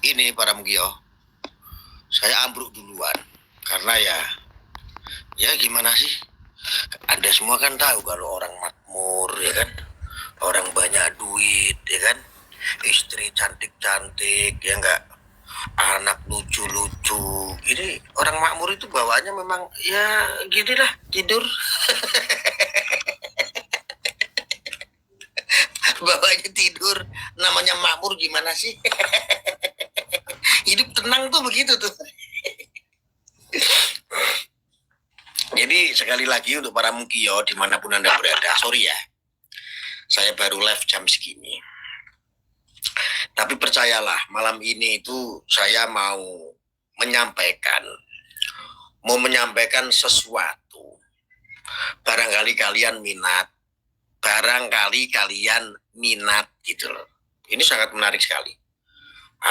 ini para Mugio, saya ambruk duluan karena ya gimana sih? Anda semua kan tahu kalau orang makmur ya kan, orang banyak duit ya kan, istri cantik-cantik ya enggak, anak lucu-lucu. Ini orang makmur itu bawaannya memang ya gini lah, tidur. Bawanya tidur, namanya makmur gimana sih? Hidup tenang tuh begitu tuh. Jadi sekali lagi untuk para Mugio dimanapun Anda berada, sorry ya, saya baru live jam segini. Tapi percayalah, malam ini itu saya mau menyampaikan sesuatu. Barangkali kalian minat gitu loh. Ini sangat menarik sekali.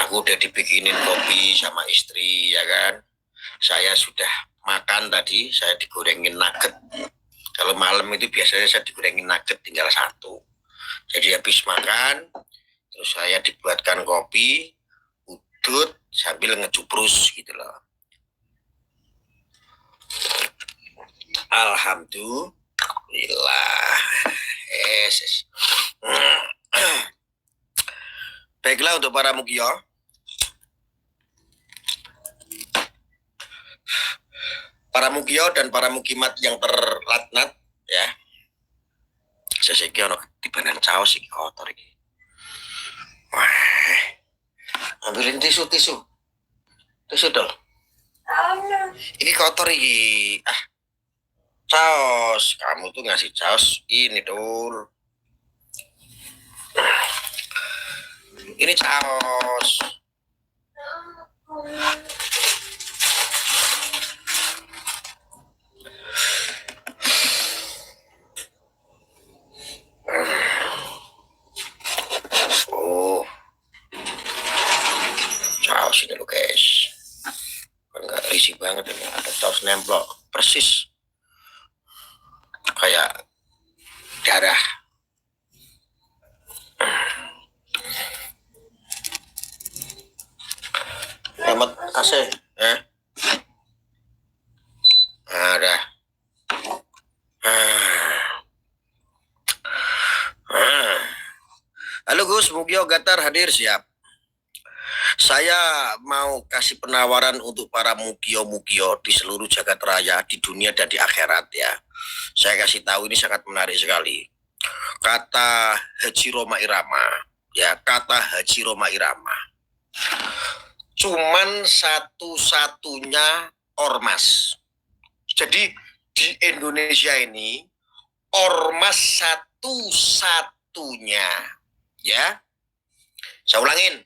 Aku udah dibikinin kopi sama istri ya kan. Saya sudah makan tadi, saya digorengin nugget. Kalau malam itu biasanya saya digorengin nugget tinggal satu. Jadi habis makan, terus saya dibuatkan kopi, udut sambil ngecuprus gitu loh. Alhamdulillah. Yes. Baiklah untuk para Mugio. Para Mugio dan para Mukimat yang terlatnat ya. Sesiki ono ketibanan caos iki kotor iki. Wah. Ambilin tisu dol. Ini kotor iki. Caos, kamu tuh ngasih caos ini dul. Ini caos. Oh, caos ini lo guys. Enggak risih banget ini, ada caos nemplok persis kayak darah. Hemat AC ya. Ada. Halo Gus, Mugio Gatar hadir siap. Saya mau kasih penawaran untuk para Mugio di seluruh jagat raya, di dunia dan di akhirat ya. Saya kasih tahu ini sangat menarik sekali. Kata Haji Roma Irama, ya kata Haji Roma Irama. Cuman satu-satunya ormas. Jadi di Indonesia ini ormas satu-satunya, ya. Saya ulangin.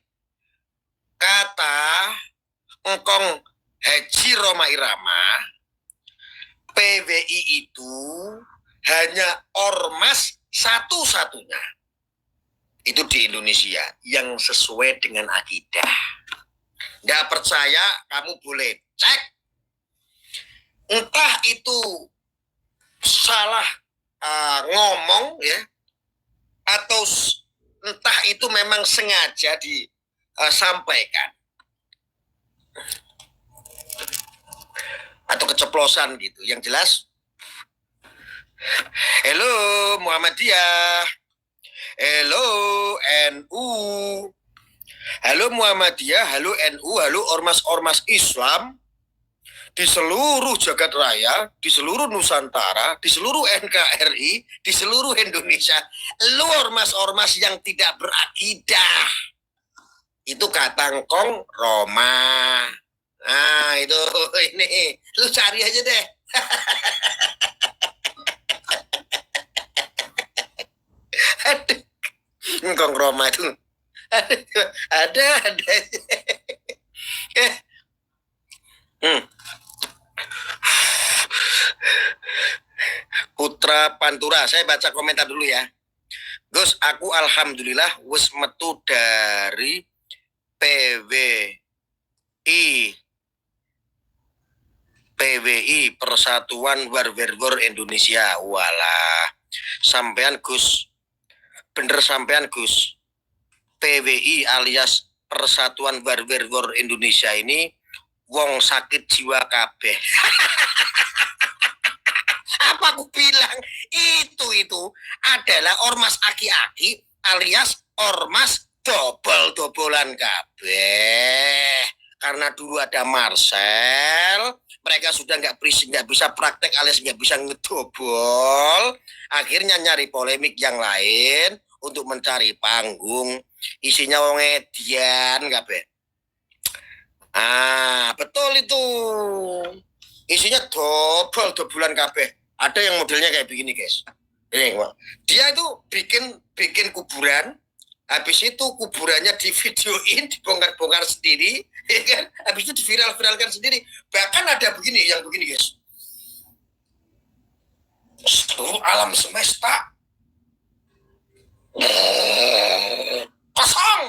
Kata Engkong Haji Roma Irama, PWI itu hanya ormas satu-satunya. Itu di Indonesia yang sesuai dengan akidah. Nggak percaya, kamu boleh cek. Entah itu salah ngomong ya, atau entah itu memang sengaja disampaikan atau keceplosan gitu. Yang jelas, hello Muhammadiyah, hello NU, halo Muhammadiyah, halo NU, halo ormas-ormas Islam di seluruh jagat raya, di seluruh Nusantara, di seluruh NKRI, di seluruh Indonesia. Lu ormas-ormas yang tidak berakidah, itu kata Engkong Roma. Nah itu ini, lu cari aja deh. Aduh, Engkong Roma itu ada. Putra Pantura, saya baca komentar dulu ya. Gus, aku alhamdulillah wis metu dari PWI Persatuan Warwerwer Indonesia. Walah, sampean Gus, bener sampean Gus. PWI alias Persatuan Werwer Indonesia ini wong sakit jiwa kabeh. Apa aku bilang? Itu adalah ormas aki-aki alias ormas dobol-dobolan kabeh. Karena dulu ada Marcel, mereka sudah nggak bisa praktek alias nggak bisa ngedobol, akhirnya nyari polemik yang lain untuk mencari panggung, isinya wong edian kabeh. Betul itu, isinya dobolan kabeh. Ada yang modelnya kayak begini guys. Ini, dia itu bikin kuburan. Habis itu kuburannya divideoin, dibongkar-bongkar sendiri, ya kan? Habis itu diviral-viralkan sendiri. Bahkan ada begini, yang begini guys. Seluruh alam semesta kosong.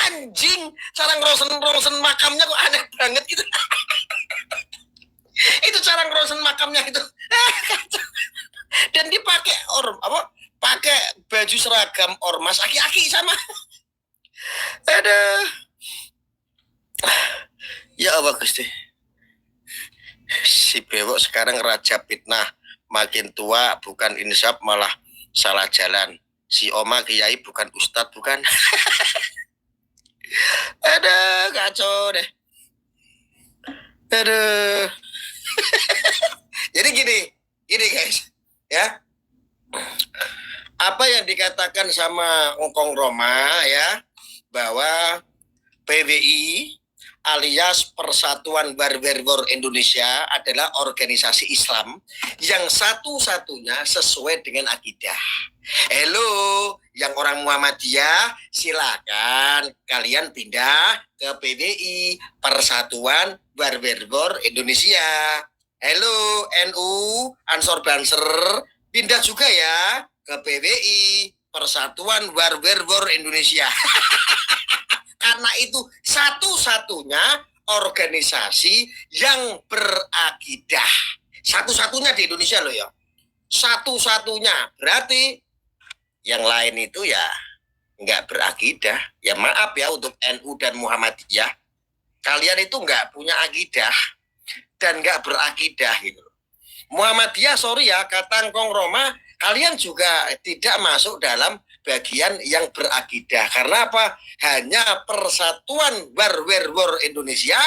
Anjing, cara ngerosen makamnya kok aneh banget gitu. Itu cara ngerosen makamnya itu. Dan dipakai pakai baju seragam ormas aki-aki sama. Aduh. Ya Allah Gusti. Si bewok sekarang raja fitnah, makin tua bukan insaf malah salah jalan. Si Oma Kiai bukan ustadz bukan. Aduh, kacau deh. Aduh. Jadi gini guys, ya. Apa yang dikatakan sama Ngkong Roma ya, bahwa PWI alias Persatuan Werwer Indonesia adalah organisasi Islam yang satu-satunya sesuai dengan akidah. Halo, yang orang Muhammadiyah silakan kalian pindah ke PWI Persatuan Werwer Indonesia. Halo NU Ansor Banser, pindah juga ya ke PWI Persatuan Werwer Indonesia. Karena itu satu-satunya organisasi yang berakidah. Satu-satunya di Indonesia loh ya. Satu-satunya. Berarti yang lain itu ya nggak berakidah. Ya maaf ya untuk NU dan Muhammadiyah. Kalian itu nggak punya akidah dan nggak berakidah gitu. Muhammadiyah, sorry ya, kata Ngkong Roma, kalian juga tidak masuk dalam bagian yang berakidah. Karena apa? Hanya Persatuan Werwer Indonesia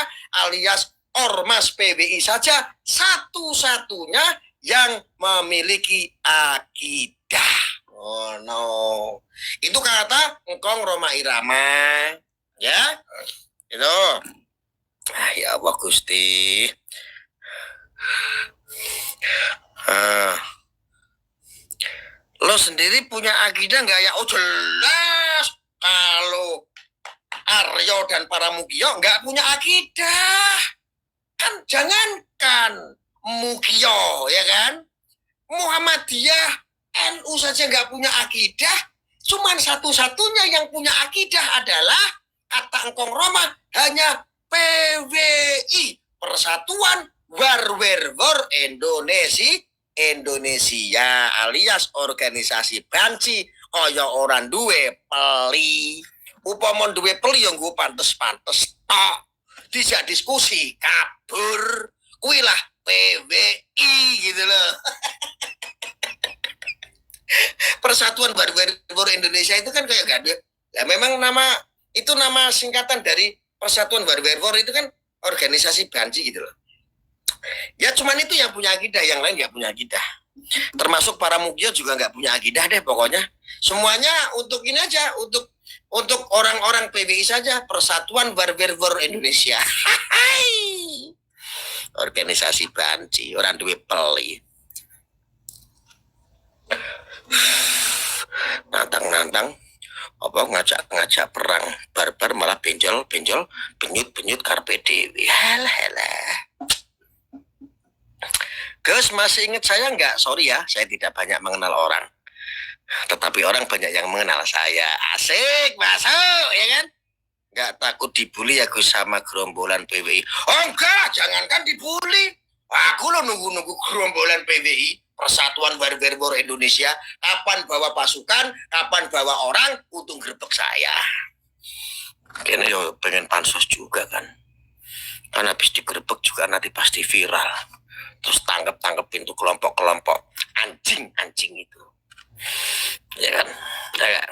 alias Ormas PWI saja satu-satunya yang memiliki akidah. Oh no. Itu kata Ngkong Roma Irama. Ya. Itu. Ya Allah Gusti. Lo sendiri punya akidah nggak ya? Oh jelas. Kalau Aryo dan para Mugio nggak punya akidah. Kan jangankan Mugio ya kan. Muhammadiyah, NU saja nggak punya akidah. Cuman satu-satunya yang punya akidah adalah kata Ngkong Roma hanya PWI Persatuan Werwer Indonesia alias organisasi banci kaya orang duwe peli. Upama duwe peli yang gue pantes-pantes tok. Dijak diskusi kabur. Kuilah PWI gitu loh. Persatuan Werwer Indonesia itu kan kayak gak ada. Ya memang itu nama singkatan dari Persatuan Werwer itu kan organisasi banci gitu loh. Ya cuman itu yang punya akidah, yang lain nggak punya akidah. Termasuk para Mugio juga nggak punya akidah deh pokoknya. Semuanya untuk ini aja, untuk orang-orang PBI saja, Persatuan Werwer Indonesia. Organisasi banci, orang duwe peli. Nantang-nantang apa ngajak perang barbar malah benjol benyut karpe dewi. Halah. Gus masih ingat saya nggak? Sorry ya, saya tidak banyak mengenal orang. Tetapi orang banyak yang mengenal saya. Asik, masuk, ya kan? Nggak takut dibully ya Gus sama gerombolan PWI. Oh enggak, jangankan dibully. Aku lo nunggu gerombolan PWI. Persatuan Barber Indonesia, kapan bawa pasukan, kapan bawa orang untuk gerbek saya. Kayaknya yo pengen pansos juga kan. Karena habis digerebek juga nanti pasti viral. Terus tangkep pintu kelompok-kelompok anjing itu. Ya kan? Ya kan?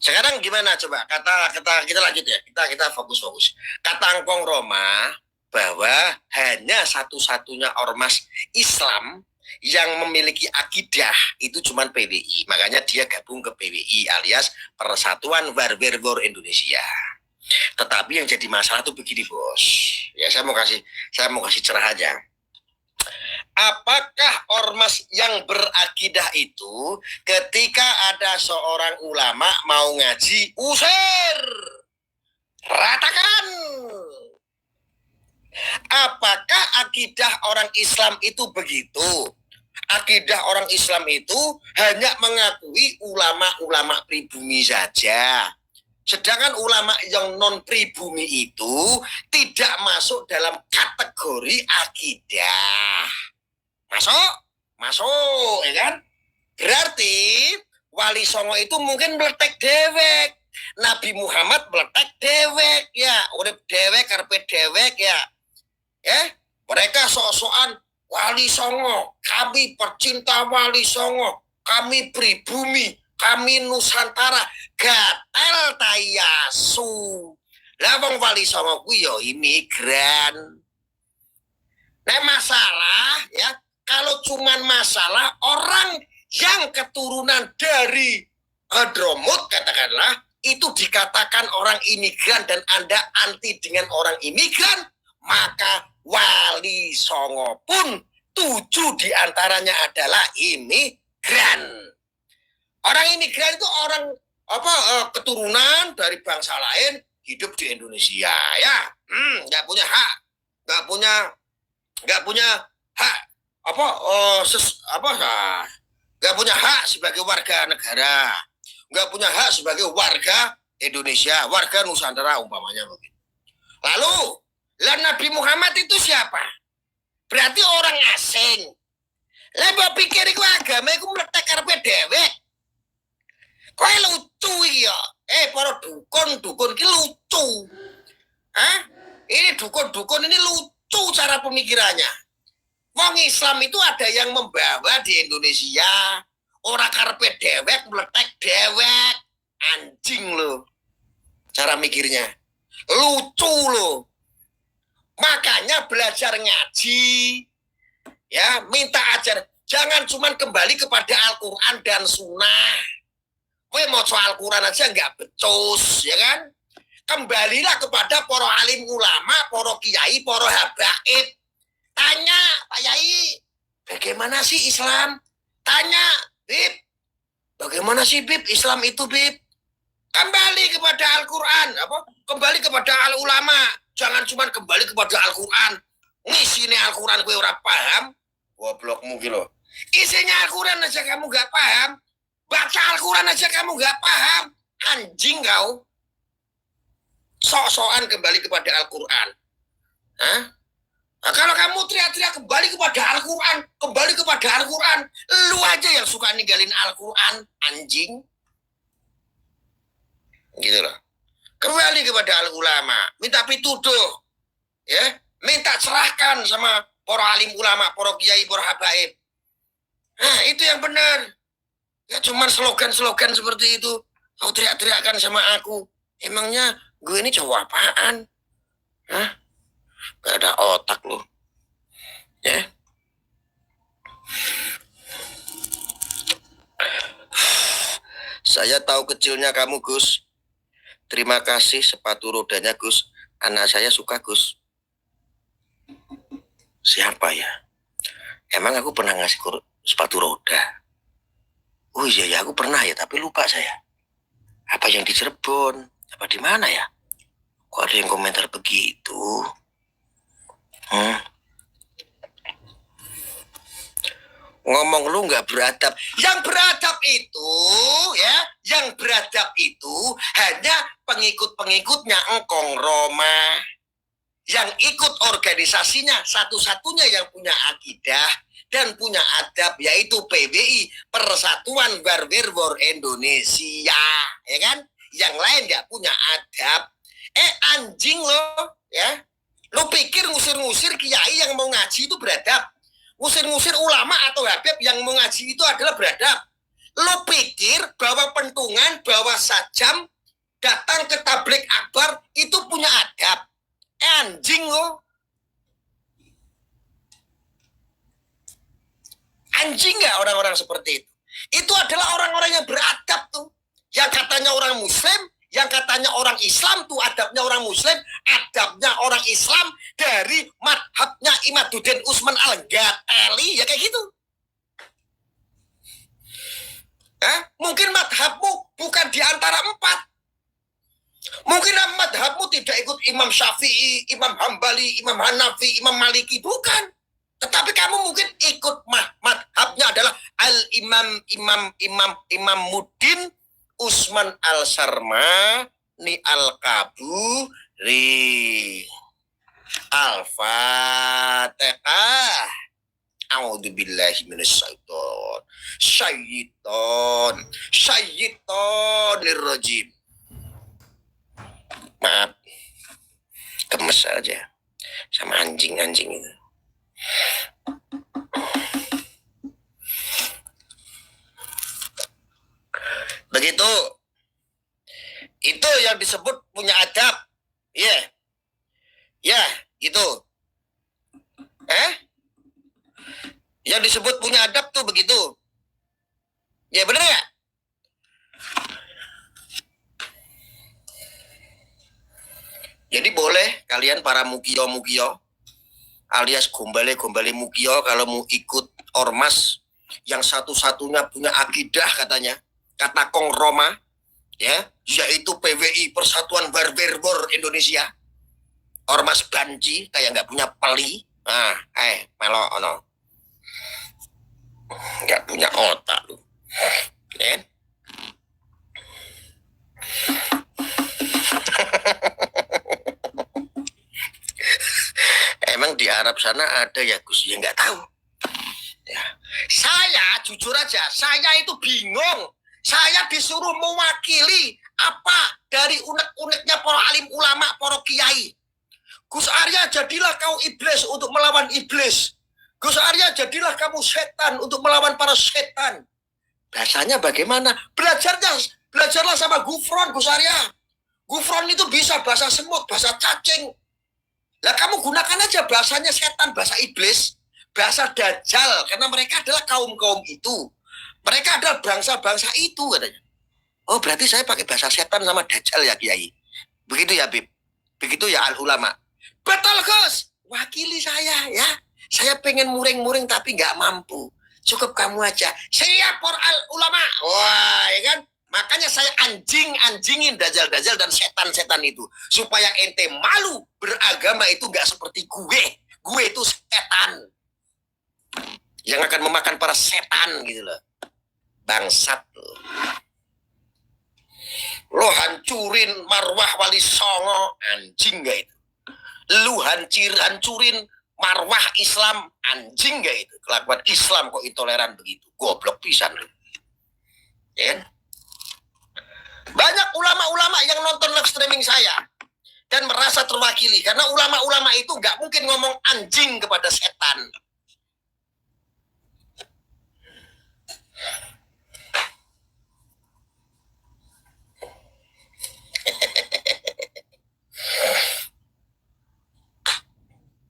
Sekarang gimana coba? Kita lanjut ya. Kita fokus. Kata Engkong Roma bahwa hanya satu-satunya ormas Islam yang memiliki akidah itu cuma PWI. Makanya dia gabung ke PWI alias Persatuan Barber Indonesia. Tetapi yang jadi masalah tuh begini, Bos. Ya saya mau kasih cerah aja. Apakah ormas yang berakidah itu ketika ada seorang ulama mau ngaji, usir, ratakan? Apakah akidah orang Islam itu begitu? Akidah orang Islam itu hanya mengakui ulama-ulama pribumi saja. Sedangkan ulama yang non pribumi itu tidak masuk dalam kategori akidah. Masuk, ya kan? Berarti Wali Songo itu mungkin meletek dewek. Nabi Muhammad meletek dewek, ya. Urip dewek, karpet dewek, ya. Mereka sok-sokan Wali Songo. Kami pecinta Wali Songo. Kami pribumi. Kami Nusantara. Gatel tayasu. Lah wong Wali Songo ku yo imigran. Nah masalah ya, kalau cuman masalah orang yang keturunan dari Hadramut katakanlah, itu dikatakan orang imigran dan Anda anti dengan orang imigran, maka Wali Songo pun 7 diantaranya adalah imigran. Orang imigran itu orang keturunan dari bangsa lain hidup di Indonesia ya, nggak punya hak, nggak punya hak nggak punya hak sebagai warga negara, nggak punya hak sebagai warga Indonesia, warga Nusantara umpamanya begitu. Lalu Nabi Muhammad itu siapa? Berarti orang asing. Lah mbok pikir iku agama iku mletek karepe dhewek. Kowe lucu iki ya. Para dukun ki lucu. Ini dukun ini lucu cara pemikirannya. Wong Islam itu ada yang membawa di Indonesia. Ora karepe dhewek mletek dhewek. Anjing lo. Cara mikirnya. Lucu lo. Makanya belajar ngaji. Ya, minta ajar. Jangan cuma kembali kepada Al-Quran dan Sunnah. Kowe maca Al-Quran aja nggak becus, ya kan? Kembalilah kepada para alim ulama, para kiai, para habaib. Tanya, Pak Yai, bagaimana sih Islam? Tanya, Bib, bagaimana sih Bib Islam itu, Bib? Kembali kepada Al-Quran, kembali kepada al-ulama. Jangan cuma kembali kepada Al-Quran. Ngisinya Al-Quran kowe ora paham, goblokmu gitu loh. Isinya Al-Quran aja kamu nggak paham. Baca Al-Quran aja kamu nggak paham. Anjing kau. Sok-sokan kembali kepada Al-Quran. Nah, kalau kamu teriak-teriak kembali kepada Al-Quran, kembali kepada Al-Quran, lu aja yang suka ninggalin Al-Quran, anjing. Gitu loh. Kembali kepada al-ulama, minta pituduh, ya, minta cerahkan sama para alim ulama, para kiai, para habaib. Nah, itu yang benar. Ya cuma slogan-slogan seperti itu. Kau teriak-teriakkan sama aku. Emangnya gue ini cowok apaan? Gak ada otak loh. Ya. Saya tahu kecilnya kamu, Gus. Terima kasih sepatu rodanya, Gus. Anak saya suka, Gus. Siapa ya? Emang aku pernah ngasih sepatu roda? Oh iya ya, aku pernah ya, tapi lupa saya. Apa yang di Cirebon? Apa di mana ya? Kok ada yang komentar begitu? Ngomong lu nggak beradab. Yang beradab itu, ya, yang beradab itu hanya pengikut-pengikutnya Engkong Roma. yang ikut organisasinya satu-satunya yang punya akidah dan punya adab yaitu PBI, Persatuan Barber Indonesia, ya kan? Yang lain nggak punya adab. Anjing lo, ya. Lo pikir ngusir-ngusir kiai yang mau ngaji itu beradab? Ngusir-ngusir ulama atau habib yang mau ngaji itu adalah beradab? Lo pikir bahwa pentungan, bawa sajam, datang ke tablik akbar itu punya adab? Anjing lo. Anjing nggak orang-orang seperti itu? Itu adalah orang-orang yang beradab tuh. Yang katanya orang muslim, yang katanya orang Islam tuh adabnya orang muslim, adabnya orang Islam dari madhabnya Imaduddin Usman Al-Ghazali, ya kayak gitu. Mungkin madhabmu bukan di antara 4. Mungkin madhabmu tidak ikut Imam Syafi'i, Imam Hambali, Imam Hanafi, Imam Maliki, bukan. Tetapi kamu mungkin ikut madhabnya adalah Imam Muddin Usman Al-Sarma ni Al-Kaburi. Al-Fatihah. A'udzubillahi minasyaiton. Syaitonirrajim. Maaf, gemes aja sama anjing-anjing itu. Begitu. Itu yang disebut punya adab. Ya, yeah. Gitu. Yang disebut punya adab tuh begitu. Ya bener ya? Jadi boleh kalian para mukio alias gombale mukio kalau mau ikut ormas yang satu-satunya punya akidah katanya, kata Kong Roma, ya, yaitu PWI, Persatuan Barber Indonesia. Ormas banci kayak nggak punya peli. Melo ono. Nggak punya otak lu. Ya. Emang di Arab sana ada ya Gus? Ya nggak tahu. Ya. Saya jujur aja, saya itu bingung. Saya disuruh mewakili apa dari unek-uneknya para alim ulama, para kiai. Gus Arya, jadilah kau iblis untuk melawan iblis. Gus Arya, jadilah kamu setan untuk melawan para setan. Bahasanya bagaimana? Belajarlah sama Gufron, Gus Arya. Gufron itu bisa bahasa semut, bahasa cacing. Lah kamu gunakan aja bahasanya setan, bahasa iblis, bahasa dajjal, karena mereka adalah kaum-kaum itu. Mereka adalah bangsa-bangsa itu katanya. Oh berarti saya pakai bahasa setan sama dajjal ya Kiai. Begitu ya Bib. Begitu ya al ulama. Betul Gus. Wakili saya ya. Saya pengen muring-muring tapi nggak mampu. Cukup kamu aja. Siap por al ulama. Wah ya kan. Makanya saya anjingin dajjal-dajjal dan setan-setan itu. Supaya ente malu beragama itu gak seperti gue. Gue itu setan. Yang akan memakan para setan gitu loh. Bangsat loh. Lo hancurin marwah Wali Songo. Anjing gak itu? Lu hancurin marwah Islam. Anjing gak itu? Kelakuan Islam kok intoleran begitu. Goblok pisan lo. Ya. Banyak ulama-ulama yang nonton live streaming saya dan merasa terwakili karena ulama-ulama itu nggak mungkin ngomong anjing kepada setan.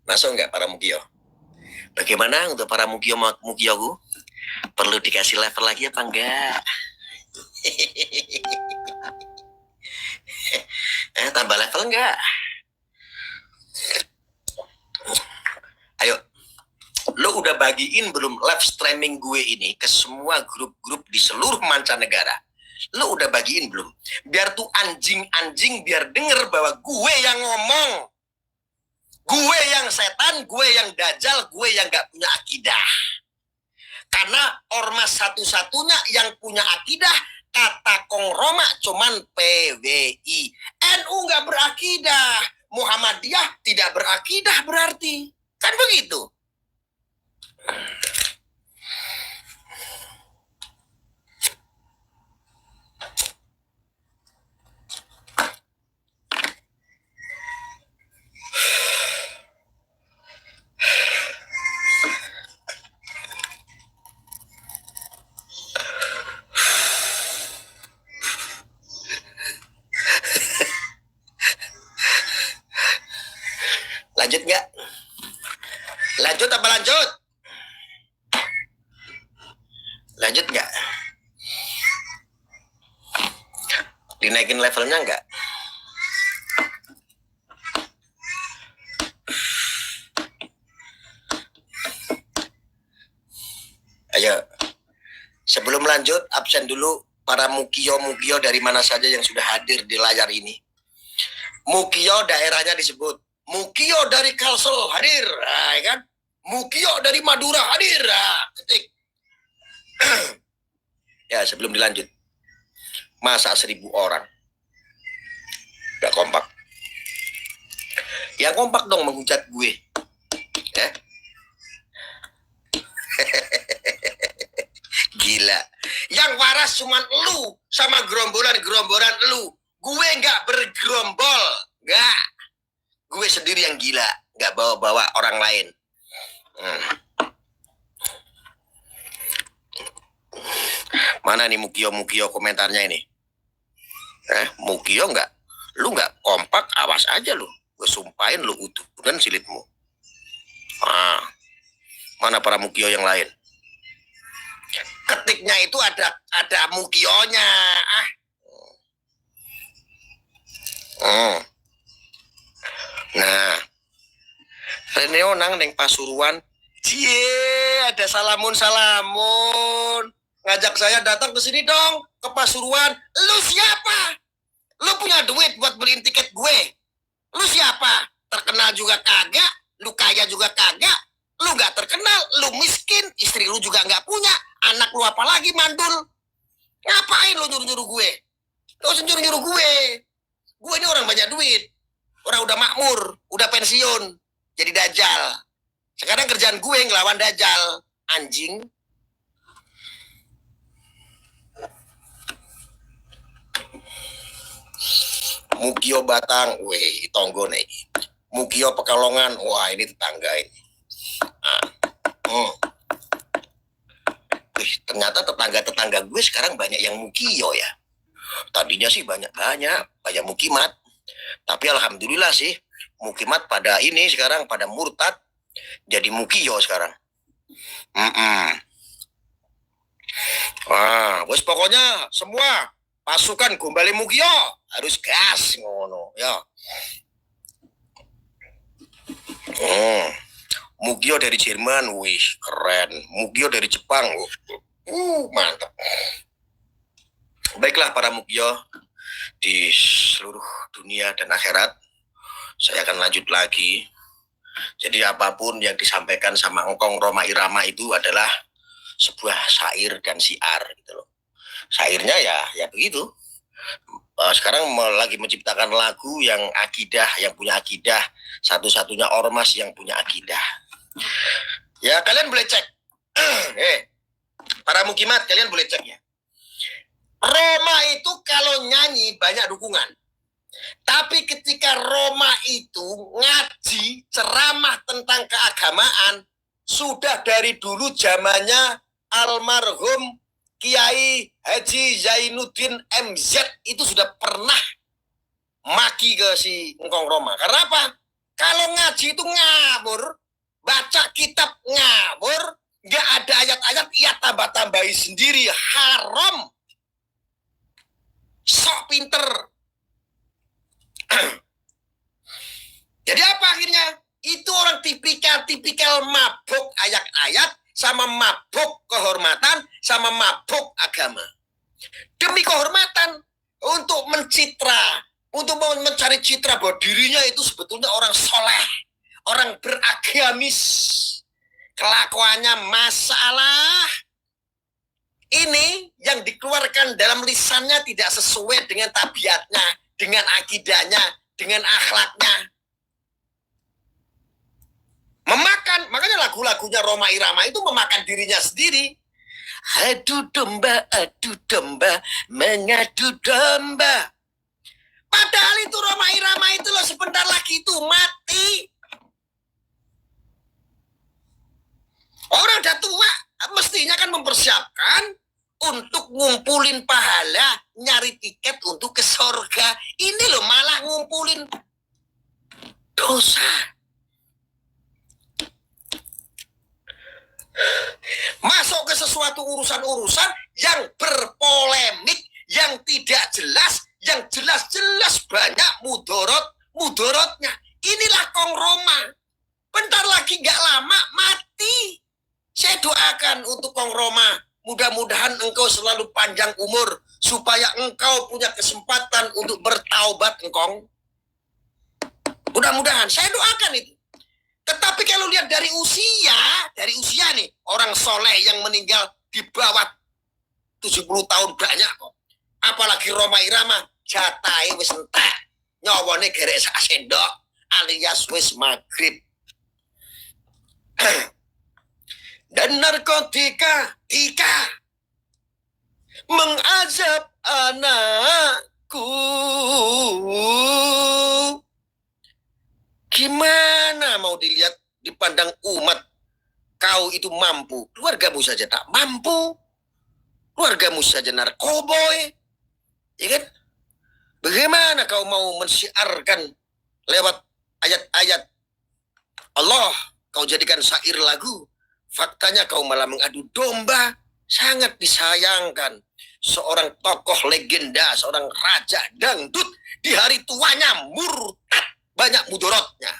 Masuk nggak para mukio? Bagaimana untuk para mukioku? Perlu dikasih level lagi apa enggak? Tambah level enggak? Ayo, lo udah bagiin belum live streaming gue ini ke semua grup-grup di seluruh mancanegara? Lo udah bagiin belum? Biar tuh anjing-anjing biar denger bahwa gue yang ngomong. Gue yang setan, gue yang dajjal, gue yang gak punya akidah. Karena ormas satu-satunya yang punya akidah, kata Kong Roma cuman PWI. NU nggak berakidah. Muhammadiyah tidak berakidah berarti. Kan begitu. Lanjut nggak? Lanjut apa lanjut? Lanjut nggak? Dinaikin levelnya nggak? Ayo. Sebelum lanjut, absen dulu para mukio-mukio dari mana saja yang sudah hadir di layar ini. Mukio daerahnya disebut. Mukio dari Kalsel hadir, nah, kan? Mukio dari Madura hadir, nah, ketik. Ya, sebelum dilanjut. Masa 1000 orang? Gak kompak. Yang kompak dong menghujat gue. Ya. Gila. Yang waras cuman lu sama gerombolan-gerombolan lu. Gue nggak bergerombol. Nggak. Gue sendiri yang gila. Nggak bawa-bawa orang lain. Mana nih mukio-mukio komentarnya ini? Mukio nggak? Lu nggak kompak, awas aja lu. Gue sumpahin lu utuh dan silitmu. Mana para mukio yang lain? Ketiknya itu ada mukionya. Nah, Reneo nang neng Pasuruan. Cie, ada salamun. Ngajak saya datang ke sini dong, ke Pasuruan. Lu siapa? Lu punya duit buat beliin tiket gue? Lu siapa? Terkenal juga kagak, lu kaya juga kagak. Lu gak terkenal, lu miskin, istri lu juga gak punya, anak lu apa lagi mandul. Ngapain lu nyuruh-nyuruh gue? Lu usah nyuruh-nyuruh gue. Gue ini orang banyak duit. Orang udah makmur, udah pensiun, jadi dajal. Sekarang kerjaan gue ngelawan dajal. Anjing. Mukio Batang, weh, tonggo nih. Mukio Pekalongan, wah ini tetangga ini. Ternyata tetangga-tetangga gue sekarang banyak yang mukio ya. Tadinya sih banyak mukimat. Tapi alhamdulillah sih mukimat pada ini sekarang pada murtad jadi mukio sekarang. Wes pokoknya semua pasukan Gombale Mukio harus gas ngono ya. Mukio dari Jerman, wih keren. Mukio dari Jepang, mantap. Baiklah para mukio di seluruh dunia dan akhirat, saya akan lanjut lagi. Jadi apapun yang disampaikan sama Engkong Roma Irama itu adalah sebuah syair dan syiar gitu loh. Syairnya ya begitu. Sekarang lagi menciptakan lagu yang akidah, yang punya akidah, satu-satunya ormas yang punya akidah. Ya kalian boleh cek. Para mukimat kalian boleh cek ya. Roma itu kalau nyanyi banyak dukungan. Tapi ketika Roma itu ngaji ceramah tentang keagamaan sudah dari dulu zamannya almarhum Kiai Haji Zainuddin MZ itu sudah pernah maki ke si Engkong Roma. Karena apa? Kalau ngaji itu ngawur, baca kitab ngawur, nggak ada ayat-ayat, ia tambah-tambahi sendiri, haram. Sok pinter. Jadi apa akhirnya? Itu orang tipikal mabuk ayat-ayat, sama mabuk kehormatan, sama mabuk agama. Demi kehormatan, untuk mencitra, untuk mencari citra bahwa dirinya itu sebetulnya orang soleh, orang beragamis. Kelakuannya masalah. Ini yang dikeluarkan dalam lisannya tidak sesuai dengan tabiatnya, dengan akidahnya, dengan akhlaknya. Memakan, makanya lagu-lagunya Rhoma Irama itu memakan dirinya sendiri. Adu domba, mengadu domba. Padahal itu Rhoma Irama itu loh sebentar lagi itu mati. Orang udah tua, mestinya kan mempersiapkan untuk ngumpulin pahala, nyari tiket untuk ke sorga. Ini loh malah ngumpulin dosa. Masuk ke sesuatu urusan-urusan yang berpolemik, yang tidak jelas, yang jelas-jelas banyak mudorotnya. Inilah Kong Roma. Bentar lagi gak lama mati. Saya doakan untuk Kong Roma, mudah-mudahan engkau selalu panjang umur, supaya engkau punya kesempatan untuk bertaubat, engkong. Mudah-mudahan, saya doakan itu. Tetapi kalau lihat dari usia nih, orang soleh yang meninggal di bawah 70 tahun banyak kok. Apalagi Rhoma Irama, jatai wis entek, nyawane gerek sak sendok, alias wis maghrib. Dan narkotika mengazab anakku. Gimana mau dilihat, dipandang umat, kau itu mampu, keluargamu saja tak mampu, keluargamu saja narkoboy, ya kan? Bagaimana kau mau mensiarkan lewat ayat-ayat Allah, kau jadikan syair lagu, faktanya kau malah mengadu domba. Sangat disayangkan seorang tokoh legenda, seorang raja dangdut di hari tuanya murtad, banyak mudorotnya.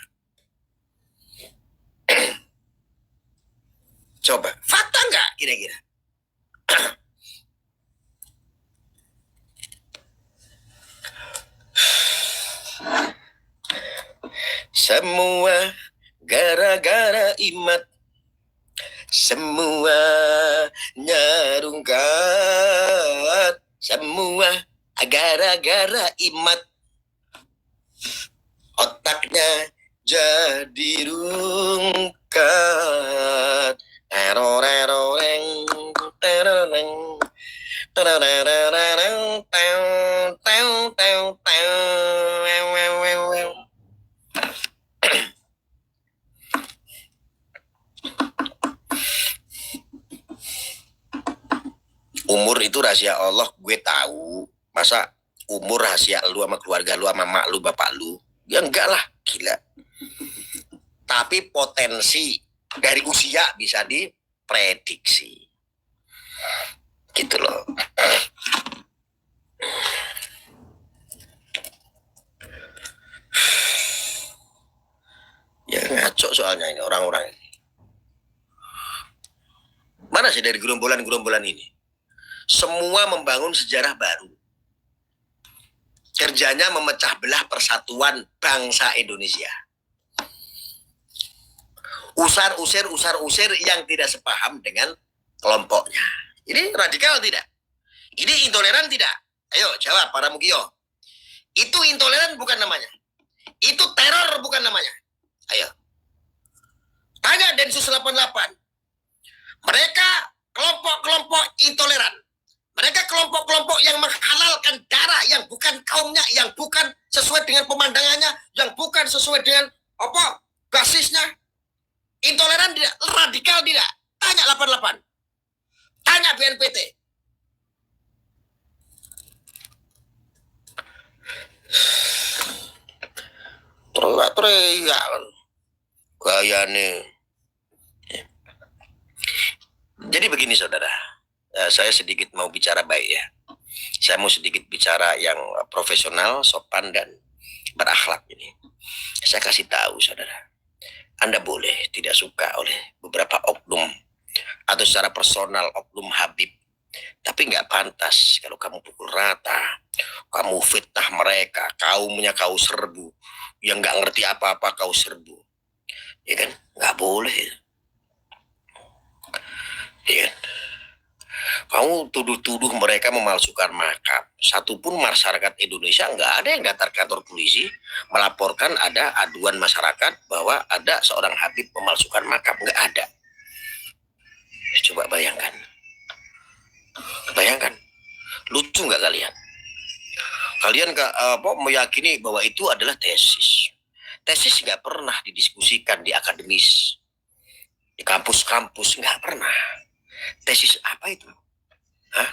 Coba, fakta nggak kira-kira? Semua gara-gara imat, semua nyarungkat, semua gara-gara imat. Otaknya jadi rungkat. Teroreng, teroreng, teroreng, umur itu rahasia Allah, gue tahu. Masa umur rahasia lu sama keluarga lu, sama mak lu, bapak lu? Ya enggak lah, gila. Tapi potensi dari usia bisa diprediksi. Gitu loh. Ya ngaco soalnya ini orang-orang ini. Mana sih dari gerombolan-gerombolan ini? Semua membangun sejarah baru. Kerjanya memecah belah persatuan bangsa Indonesia. Usar-usir yang tidak sepaham dengan kelompoknya. Ini radikal tidak? Ini intoleran tidak? Ayo jawab para Mugio. Itu intoleran bukan namanya. Itu teror bukan namanya. Ayo. Tanya Densus 88. Mereka kelompok-kelompok intoleran. Mereka kelompok-kelompok yang menghalalkan darah yang bukan kaumnya, yang bukan sesuai dengan pemandangannya, yang bukan sesuai dengan apa basisnya. Intoleran tidak, radikal tidak. Tanya 88. Tanya BNPT. Teriak gaya nih. Jadi begini saudara, saya sedikit mau bicara baik ya. Saya mau sedikit bicara yang profesional, sopan dan berakhlak ini. Saya kasih tahu saudara, Anda boleh tidak suka oleh beberapa oknum atau secara personal oknum Habib, tapi nggak pantas kalau kamu pukul rata, kamu fitnah mereka, kaumnya kau serbu, yang nggak ngerti apa-apa kau serbu, ya kan? Nggak boleh, ya kan? Kamu tuduh-tuduh mereka memalsukan makam. Satupun masyarakat Indonesia nggak ada yang datang kantor polisi melaporkan ada aduan masyarakat bahwa ada seorang Habib memalsukan makam. Nggak ada. Coba bayangkan. Bayangkan. Lucu nggak kalian? Kalian meyakini bahwa itu adalah tesis. Tesis nggak pernah didiskusikan di akademis. Di kampus-kampus nggak pernah. Tesis apa itu? Hah?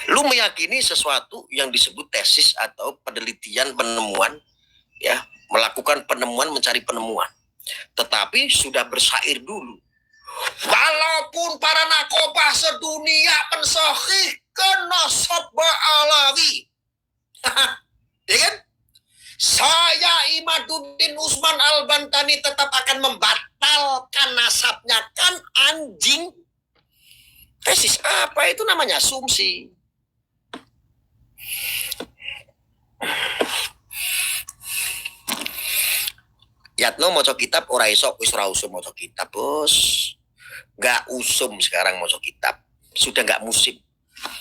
Lu meyakini sesuatu yang disebut tesis atau penelitian penemuan, ya, melakukan penemuan, mencari penemuan. Tetapi sudah bersair dulu. Walaupun para narkoba sedunia mensahihkan nasab Alawi. Ya kan? Saya Imaduddin Usman Al-Bantani tetap akan membatalkan nasabnya. Kan anjing. Tesis apa itu namanya? Asumsi. Yatno moco kitab ora iso wis ora usum moco kitab, Bos. Gak usum sekarang moco kitab. Sudah gak musim.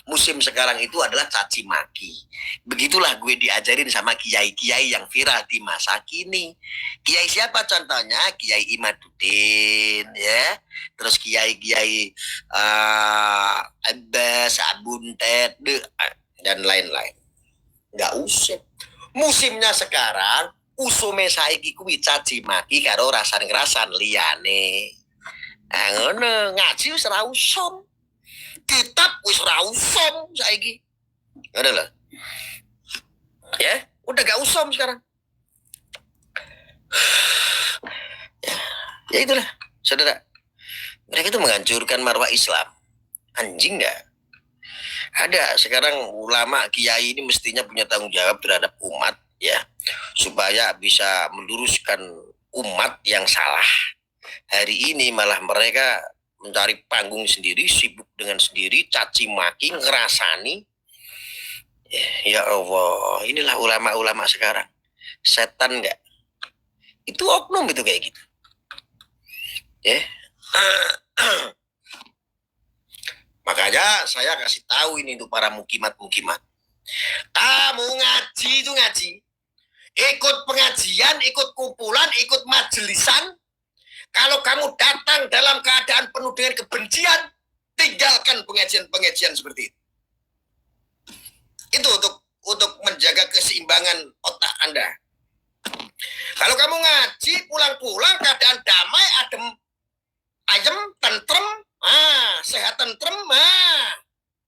Musim sekarang itu adalah caci maki. Begitulah gue diajarin sama kiai-kiai yang viral di masa kini. Kiai siapa contohnya? Kiai Imaduddin, ya. Terus kiai-kiai Abbas, Abuntet, dan lain-lain. Nggak usah. Musimnya sekarang usume saiki kuwi caci maki karo rasan-rasan liyane. Nah, ngono, ngaji wis ora usum. Kitab wis ora usum saiki. Ngono lho. Ya, udah gak usum sekarang. Ya itulah, saudara. Mereka itu menghancurkan marwah Islam. Anjing gak? Ada sekarang ulama kiai ini mestinya punya tanggung jawab terhadap umat, ya, supaya bisa meluruskan umat yang salah. Hari ini malah mereka mencari panggung sendiri, sibuk dengan sendiri, caci maki, ngerasani. Ya Allah, inilah ulama-ulama sekarang. Setan nggak? Itu oknum itu kayak gitu. Ya. Makanya saya kasih tahu ini untuk para mukimat-mukimat. Kamu ngaji itu ngaji. Ikut pengajian, ikut kumpulan, ikut majelisan. Kalau kamu datang dalam keadaan penuh dengan kebencian, tinggalkan pengajian-pengajian seperti itu. Itu untuk menjaga keseimbangan otak Anda. Kalau kamu ngaji, pulang-pulang keadaan damai, adem, ayem, tentrem, sehat tentrem,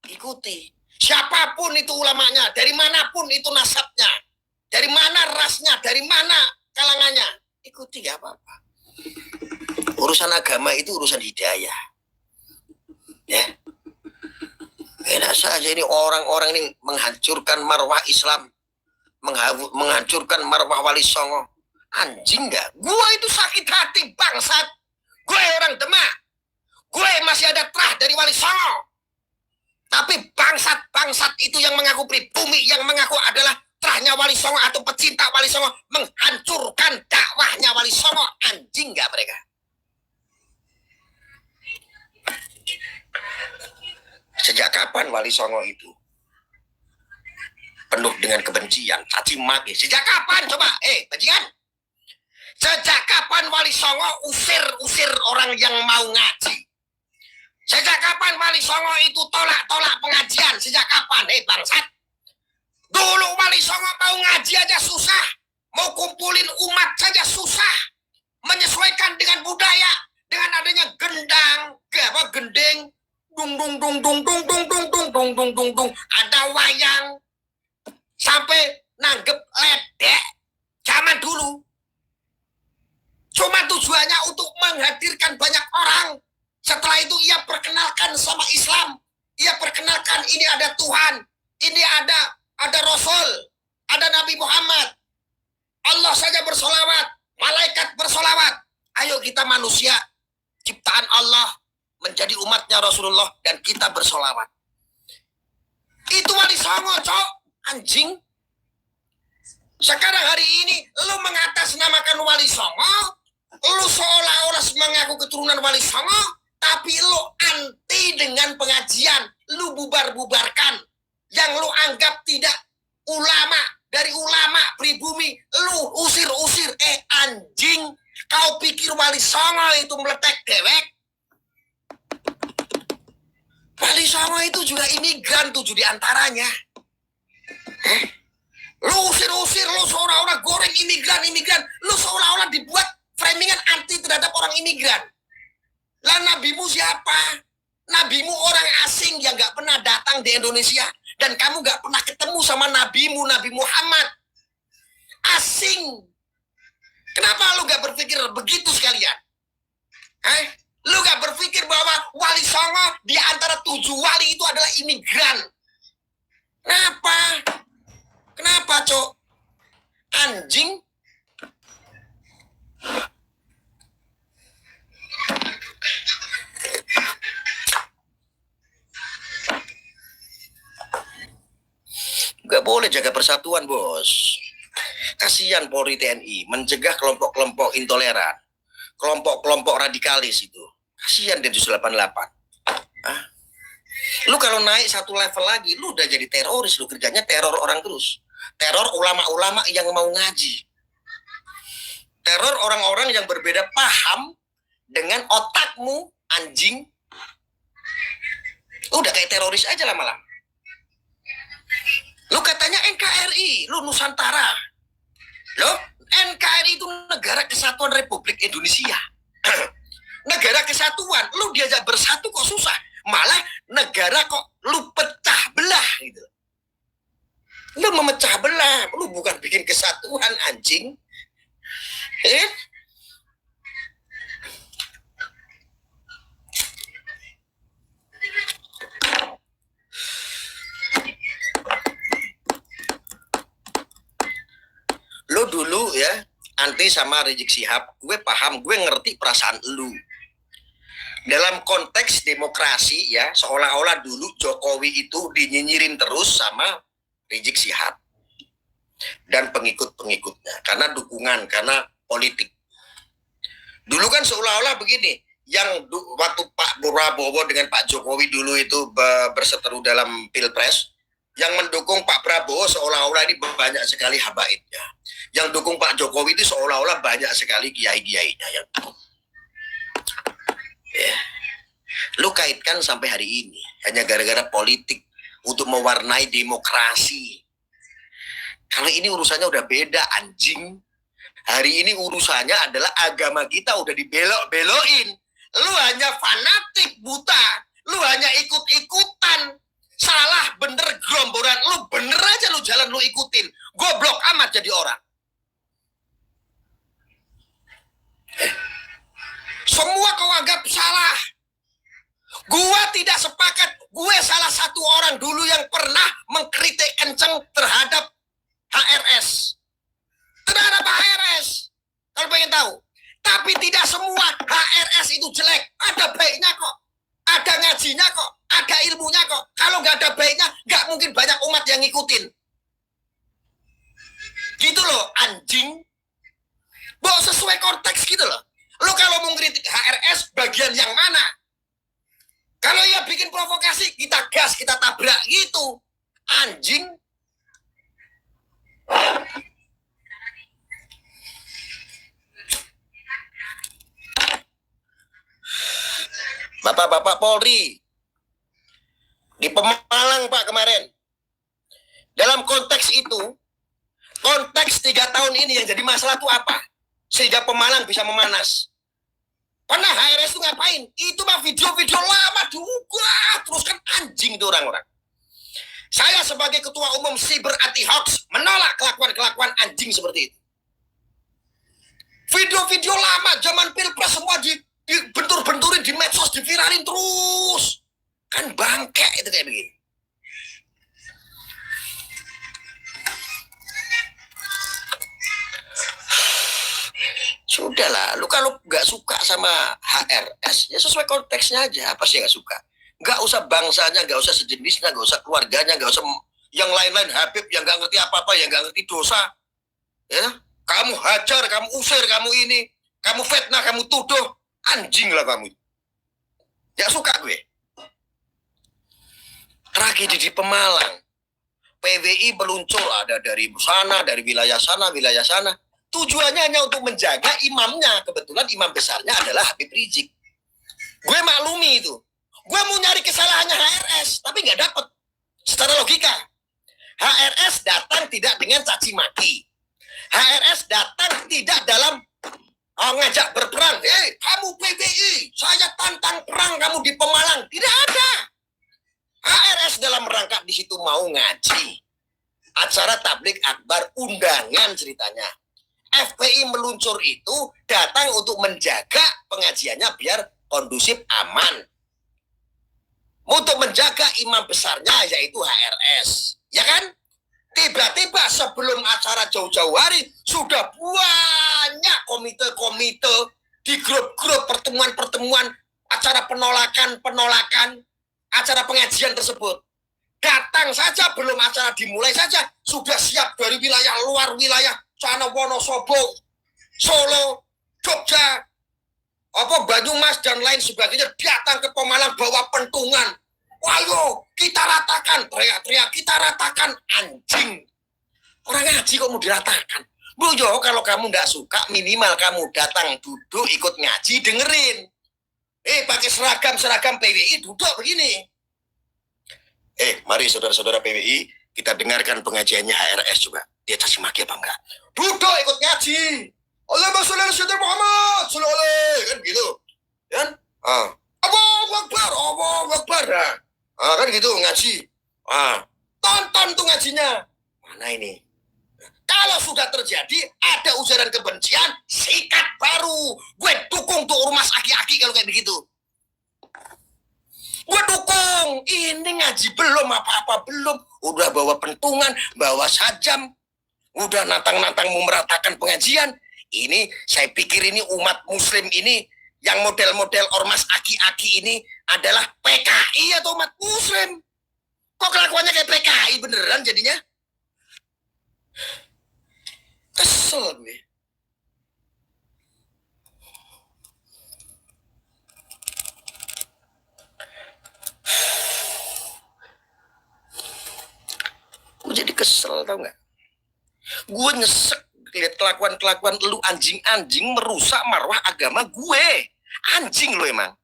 ikuti. Siapapun itu ulamanya, dari manapun itu nasabnya, dari mana rasnya, dari mana kalangannya, ikuti, gak apa-apa. Urusan agama itu urusan hidayah. Ya. Enak saja ini orang-orang ini menghancurkan marwah Islam, menghancurkan marwah Wali Songo. Anjing gak? Gue itu sakit hati bangsat. Gue orang Demak. Gue masih ada terah dari Wali Songo. Tapi bangsat-bangsat itu yang mengaku pribumi, yang mengaku adalah terahnya Wali Songo atau pecinta Wali Songo, menghancurkan dakwahnya Wali Songo. Anjing gak mereka? Sejak kapan Wali Songo itu penuh dengan kebencian, caci maki? Sejak kapan coba? Bajingan. Sejak kapan Wali Songo usir orang yang mau ngaji? Sejak kapan Wali Songo itu tolak pengajian? Sejak kapan? Bangsat. Dulu Wali Songo mau ngaji aja susah. Mau kumpulin umat saja susah. Menyesuaikan dengan budaya. Dengan adanya gendeng, dung, ada wayang sampai nanggep ledek zaman dulu. Cuma tujuannya untuk menghadirkan banyak orang. Setelah itu ia perkenalkan sama Islam. Ia perkenalkan ini ada Tuhan, ini ada Rasul, ada Nabi Muhammad. Allah saja bersolawat, malaikat bersolawat. Ayo kita manusia, ciptaan Allah, menjadi umatnya Rasulullah, dan kita bersolawat. Itu Wali Songo, cok. Anjing. Sekarang hari ini, lu mengatasnamakan Wali Songo, lu seolah-olah mengaku keturunan Wali Songo, Tapi lo anti dengan pengajian, lo bubar-bubarkan. Yang lo anggap tidak ulama, dari ulama pribumi, lo usir-usir. Anjing, kau pikir Wali Songo itu meletek dewek? Wali Songo itu juga imigran 7 diantaranya. Lu usir-usir, lu seolah-olah goreng imigran, lu seolah-olah dibuat framingan anti terhadap orang imigran. Lah nabimu siapa? Nabimu orang asing yang gak pernah datang di Indonesia, dan kamu gak pernah ketemu sama nabimu, Nabi Muhammad. Asing. Kenapa lu gak berpikir begitu sekalian? Lu gak berpikir bahwa Wali Songo di antara 7 wali itu adalah imigran? Kenapa? Kenapa, Cok? Anjing? Gak boleh jaga persatuan, bos. Kasihan Polri TNI mencegah kelompok-kelompok intoleran, kelompok-kelompok radikalis itu. Kasihan Densus 88. Lu kalau naik satu level lagi, lu udah jadi teroris. Lu kerjanya teror orang terus. Teror ulama-ulama yang mau ngaji. Teror orang-orang yang berbeda paham dengan otakmu, anjing. Lu udah kayak teroris aja lama-lama. Lu katanya NKRI, lu Nusantara. Loh, NKRI itu Negara Kesatuan Republik Indonesia. Negara kesatuan, lu diajak bersatu kok susah. Malah negara kok lu pecah belah gitu. Lu memecah belah, lu bukan bikin kesatuan, anjing. Lu dulu ya anti sama Rizik Syihab, gue paham, gue ngerti perasaan lu. Dalam konteks demokrasi ya, seolah-olah dulu Jokowi itu dinyinyirin terus sama Rizik Syihab dan pengikut-pengikutnya karena dukungan, karena politik. Dulu kan seolah-olah begini, yang waktu Pak Prabowo dengan Pak Jokowi dulu itu berseteru dalam Pilpres, yang mendukung Pak Prabowo seolah-olah ini banyak sekali habaibnya. Yang dukung Pak Jokowi itu seolah-olah banyak sekali kiai-kiainya yang lu kaitkan sampai hari ini hanya gara-gara politik untuk mewarnai demokrasi. Kalau ini urusannya udah beda, anjing. Hari ini urusannya adalah agama kita udah dibelok-belokin. Lu hanya fanatik buta, lu hanya ikut-ikutan. Salah bener gerombolan, lu bener aja lu jalan lu ikutin. Goblok amat jadi orang. Semua kau anggap salah. Gua tidak sepakat. Gue salah satu orang dulu yang pernah mengkritik kenceng terhadap HRS. Terhadap HRS. Kalau pengen tahu. Tapi tidak semua HRS itu jelek. Ada baiknya kok. Ada ngajinya kok. Ada ilmunya kok. Kalau nggak ada baiknya, nggak mungkin banyak umat yang ngikutin. Gitu loh, anjing. Bawa sesuai konteks gitu loh. Lo kalau mau ngeritik HRS, bagian yang mana? Kalau ia bikin provokasi, kita gas, kita tabrak gitu. Anjing. Bapak-bapak Polri di Pemalang Pak kemarin, dalam konteks itu, konteks 3 tahun ini yang jadi masalah itu apa? Sehingga Pemalang bisa memanas. Karena HRS itu ngapain? Itu mah video-video lama juga. Terus kan anjing tuh orang-orang. Saya sebagai ketua umum Cyber Anti Hoax menolak kelakuan-kelakuan anjing seperti itu. Video-video lama zaman Pilpres semua dibentur-benturin di medsos, diviralin terus. Kan bangke itu kayak begini. Sudahlah, lu kalau nggak suka sama HRS, ya sesuai konteksnya aja. Apa sih nggak suka? Nggak usah bangsanya, nggak usah sejenisnya, nggak usah keluarganya, nggak usah yang lain-lain Habib yang nggak ngerti apa-apa, yang nggak ngerti dosa. Ya, kamu hajar, kamu usir, kamu ini, kamu fitnah, kamu tuduh, anjing lah kamu. Gak suka gue. Tragedi di Pemalang. PWI meluncur ada dari sana, dari wilayah sana, wilayah sana. Tujuannya hanya untuk menjaga imamnya. Kebetulan imam besarnya adalah Habib Rizik. Gue maklumi itu. Gue mau nyari kesalahannya HRS, tapi nggak dapet. Secara logika, HRS datang tidak dengan caci maki. HRS datang tidak dalam ngajak berperang. Kamu PBI, saya tantang perang kamu di Pemalang. Tidak ada. HRS dalam rangka di situ mau ngaji. Acara tablik akbar undangan ceritanya. FPI meluncur itu datang untuk menjaga pengajiannya biar kondusif, aman. Untuk menjaga imam besarnya yaitu HRS. Ya kan? Tiba-tiba sebelum acara jauh-jauh hari sudah banyak komite-komite di grup-grup pertemuan-pertemuan acara penolakan acara pengajian tersebut. Datang saja belum acara dimulai saja sudah siap dari wilayah luar wilayah sana Wonosobo, Solo, Jogja, Banyumas dan lain sebagainya datang ke Pemalang bawa pentungan. Ayo kita ratakan, teriak-teriak kita ratakan, anjing. Orang ngaji kok mau diratakan? Bu Jo, kalau kamu nggak suka minimal kamu datang duduk ikut ngaji dengerin. Pakai seragam PWI duduk begini. Mari saudara-saudara PWI kita dengarkan pengajiannya HRS coba. Dia caci maki apa enggak? Duduk ikut ngaji. Allahumma sholli ala sayyidina Muhammad sallallahu alaihi kan gitu. Kan? Allahu Akbar. Kan gitu ngaji. Tonton tuh ngajinya. Mana ini? Kalau sudah terjadi ada ujaran kebencian, sikat baru. Gue dukung tuh ormas aki-aki kalau kayak begitu. Gue dukung. Ini ngaji belum apa-apa belum. Udah bawa pentungan, bawa sajam. Udah nantang-nantang mau meratakan pengajian. Ini saya pikir ini umat muslim ini yang model-model ormas aki-aki ini adalah PKI atau umat muslim. Kok kelakuannya kayak PKI beneran jadinya? Kesel gue. Gue jadi kesel tau gak? Gue nyesek lihat kelakuan-kelakuan lu anjing-anjing merusak marwah agama gue. Anjing lu emang.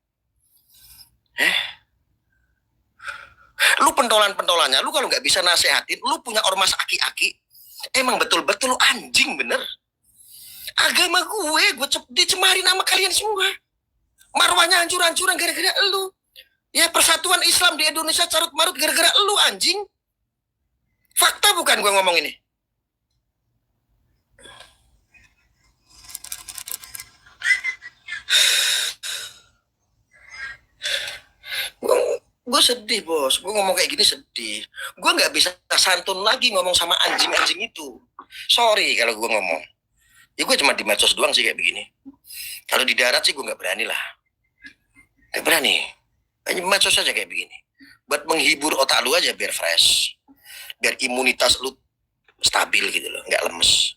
Lu pentolan-pentolannya, lu kalau nggak bisa nasehatin, lu punya ormas aki-aki, emang betul-betul lu anjing bener. Agama gue dicemarin nama kalian semua. Marwahnya hancur-hancuran gara-gara lu. Ya persatuan Islam di Indonesia carut-marut gara-gara lu anjing. Fakta bukan gue ngomong ini. Gue sedih bos, gue ngomong kayak gini sedih. Gue nggak bisa santun lagi ngomong sama anjing-anjing itu. Sorry kalau gue ngomong. Ya gue cuma di medsos doang sih kayak begini. Kalau di darat sih gue nggak berani lah. Nggak berani. Hanya medsos aja kayak begini. Buat menghibur otak lu aja biar fresh. Biar imunitas lu stabil gitu loh, nggak lemes.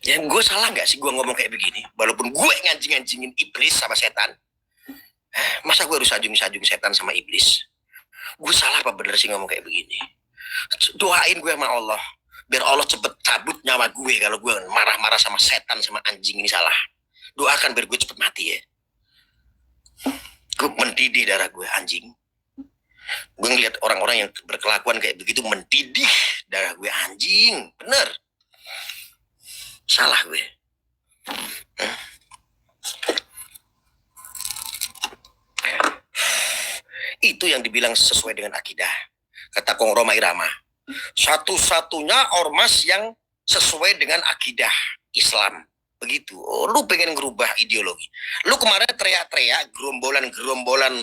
Ya gue salah nggak sih gue ngomong kayak begini? Walaupun gue nganjing-nganjingin iblis sama setan. Masa gue harus sanjung-sanjung setan sama iblis? Gue salah apa bener sih ngomong kayak begini? Doain gue sama Allah. Biar Allah cepet cabut nyawa gue kalau gue marah-marah sama setan sama anjing ini salah. Doakan biar gue cepet mati ya. Gue mendidih darah gue anjing. Gue ngeliat orang-orang yang berkelakuan kayak begitu mendidih darah gue anjing. Bener. Salah gue. Itu yang dibilang sesuai dengan akidah. Kata Kong Roma Irama. Satu-satunya ormas yang sesuai dengan akidah Islam. Begitu. Lu pengen ngerubah ideologi. Lu kemarin teriak-teriak gerombolan-gerombolan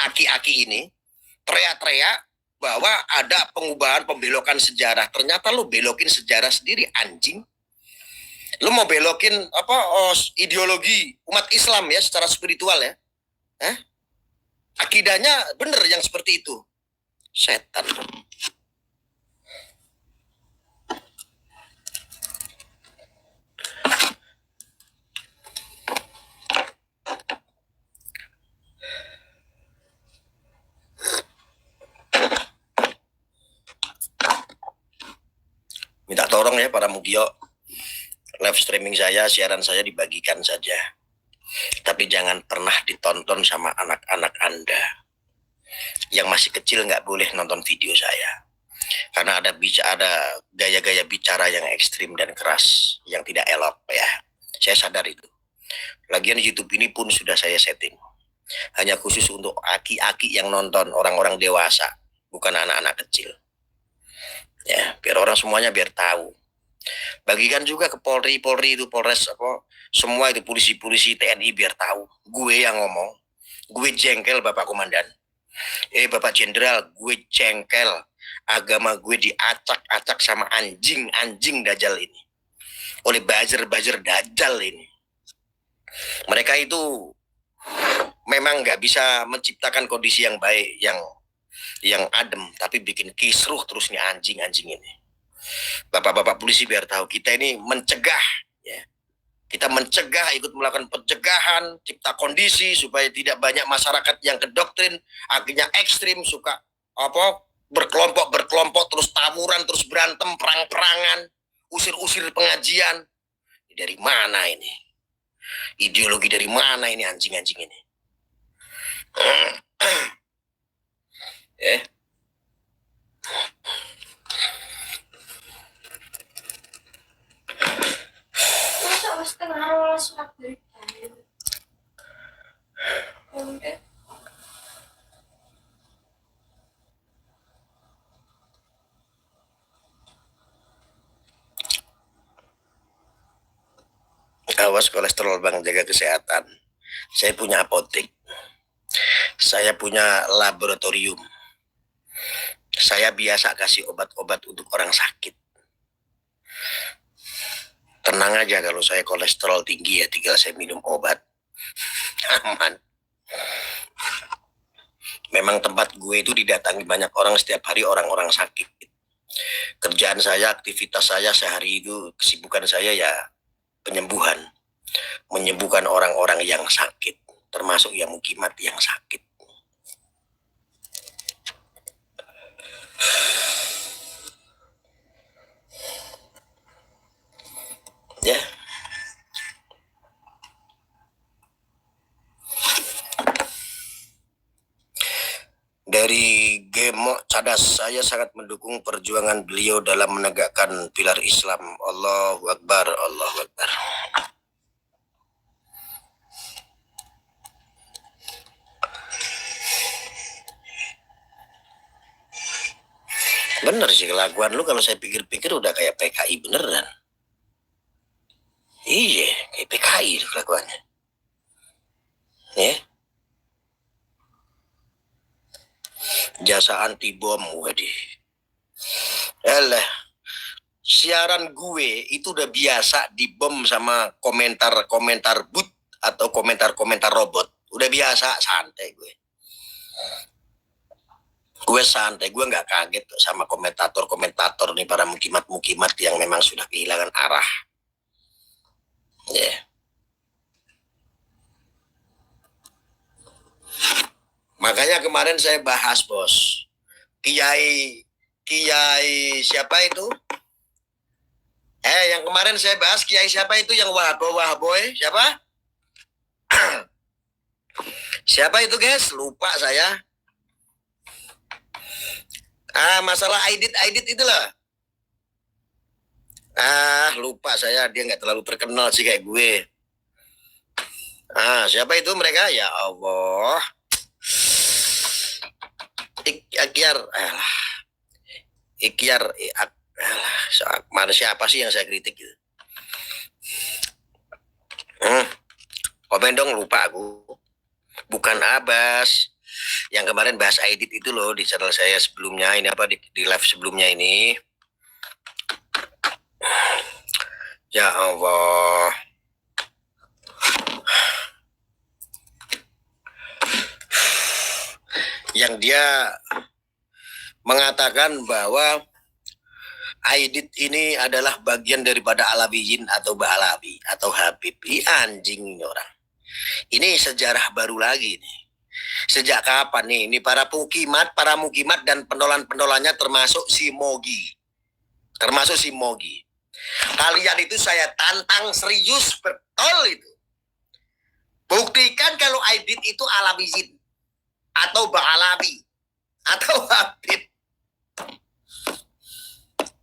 aki-aki ini. Teriak-teriak bahwa ada pengubahan pembelokan sejarah. Ternyata lu belokin sejarah sendiri anjing. Lu mau belokin ideologi umat Islam ya secara spiritual ya. Akidahnya bener yang seperti itu. Setan. Tolong ya para Mugio, live streaming saya, siaran saya dibagikan saja. Tapi jangan pernah ditonton sama anak-anak Anda. Yang masih kecil nggak boleh nonton video saya. Karena ada gaya-gaya bicara yang ekstrim dan keras, yang tidak elok ya. Saya sadar itu. Lagian YouTube ini pun sudah saya setting. Hanya khusus untuk aki-aki yang nonton, orang-orang dewasa, bukan anak-anak kecil. Ya, biar orang semuanya biar tahu. Bagikan juga ke Polri itu, Polres apa, semua itu polisi-polisi TNI biar tahu. Gue yang ngomong, gue jengkel Bapak Komandan. Bapak Jenderal, gue jengkel. Agama gue diacak-acak sama anjing dajal ini. Oleh buzzer dajal ini. Mereka itu memang nggak bisa menciptakan kondisi yang baik, yang adem, tapi bikin kisruh terus nih anjing ini. Bapak-bapak polisi biar tahu kita ini mencegah, ya. Kita mencegah, ikut melakukan pencegahan, cipta kondisi supaya tidak banyak masyarakat yang kedoktrin, akhirnya ekstrim, suka berkelompok, terus tawuran, terus berantem, perang-perangan, usir-usir pengajian. Dari mana ini? Ideologi dari mana ini anjing-anjing ini? Awas kolesterol bang, jaga kesehatan. Saya punya apotek, saya punya laboratorium, saya biasa kasih obat-obat untuk orang sakit. Tenang aja, kalau saya kolesterol tinggi ya tinggal saya minum obat, aman. Memang tempat gue itu didatangi banyak orang setiap hari, orang-orang sakit. Kerjaan saya, aktivitas saya sehari itu, kesibukan saya ya penyembuhan, menyembuhkan orang-orang yang sakit, termasuk yang mukimat yang sakit. Ya. Dari Gemok Cadas, saya sangat mendukung perjuangan beliau dalam menegakkan pilar Islam. Allahu Akbar, Allahu Akbar. Bener sih kelakuan lu, kalau saya pikir-pikir udah kayak PKI beneran. Iya, kayak PKI kelakuannya. Ya. Jasa anti bom, waduh. Alah, siaran gue itu udah biasa dibom sama komentar-komentar bot atau komentar-komentar robot. Udah biasa, santai gue. Gue santai, gue nggak kaget sama komentator-komentator nih, para mukimat-mukimat yang memang sudah kehilangan arah. Ya. Yeah. Makanya kemarin saya bahas, bos, Kiai siapa itu? Yang kemarin saya bahas Kiai siapa itu yang Wahaboy, siapa? Siapa itu guys? Lupa saya. Masalah Aidit itu loh. Lupa saya, dia nggak terlalu terkenal sih kayak gue. Siapa itu mereka? Ya Allah. Ikyar, mana siapa sih yang saya kritik gitu? Komen dong, lupa aku. Bukan Abbas. Yang kemarin bahas Aidit itu loh di channel saya sebelumnya, ini apa di live sebelumnya ini. Ya Allah. Yang dia mengatakan bahwa Aidit ini adalah bagian daripada Alawiyin atau Ba'alawi atau Habib. Anjing ini orang. Ini sejarah baru lagi nih. Sejak kapan nih? Ini para mukimat dan pendolan-pendolannya termasuk si Mogi. termasuk si Mogi. Kalian itu saya tantang serius betul itu. Buktikan kalau Aidit itu alami zin atau Ba'alawi atau Habib.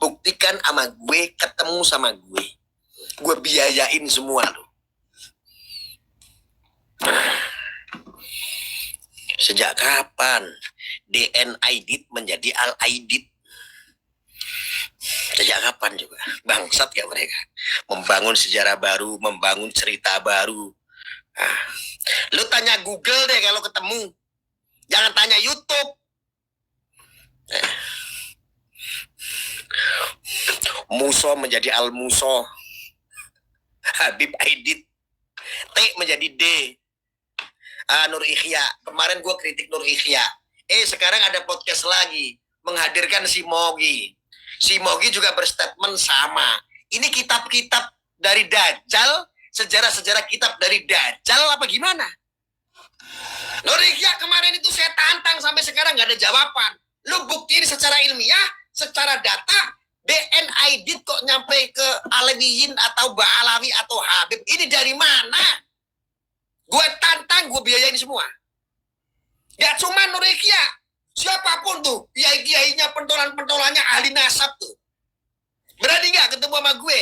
Buktikan sama gue, ketemu sama gue. Gue biayain semua loh. Sejak kapan DN Aidit menjadi Al Aidit? Sejak kapan juga? Bangsat ya mereka. Membangun sejarah baru, membangun cerita baru. Nah, lu tanya Google deh kalau ketemu. Jangan tanya YouTube. Muso menjadi Al Muso. Habib Aidit. T menjadi D. Nur Ikhya. Kemarin gue kritik Nur Ikhya. Sekarang ada podcast lagi. Menghadirkan si Mogi. Si Mogi juga berstatement sama. Ini kitab-kitab dari Dajjal, sejarah-sejarah kitab dari Dajjal apa gimana? Nur Ikhya kemarin itu saya tantang sampai sekarang nggak ada jawaban. Lu buktiin secara ilmiah, secara data, DN Aidit kok nyampe ke Alawiyin atau Ba'alawi atau Habib. Ini dari mana? Gue tantang, gue biayain semua. Gak cuma Nur Ikhya. Siapapun tuh, kiai-kiainya, pentolan-pentolannya, ahli nasab tuh. Berani gak ketemu sama gue?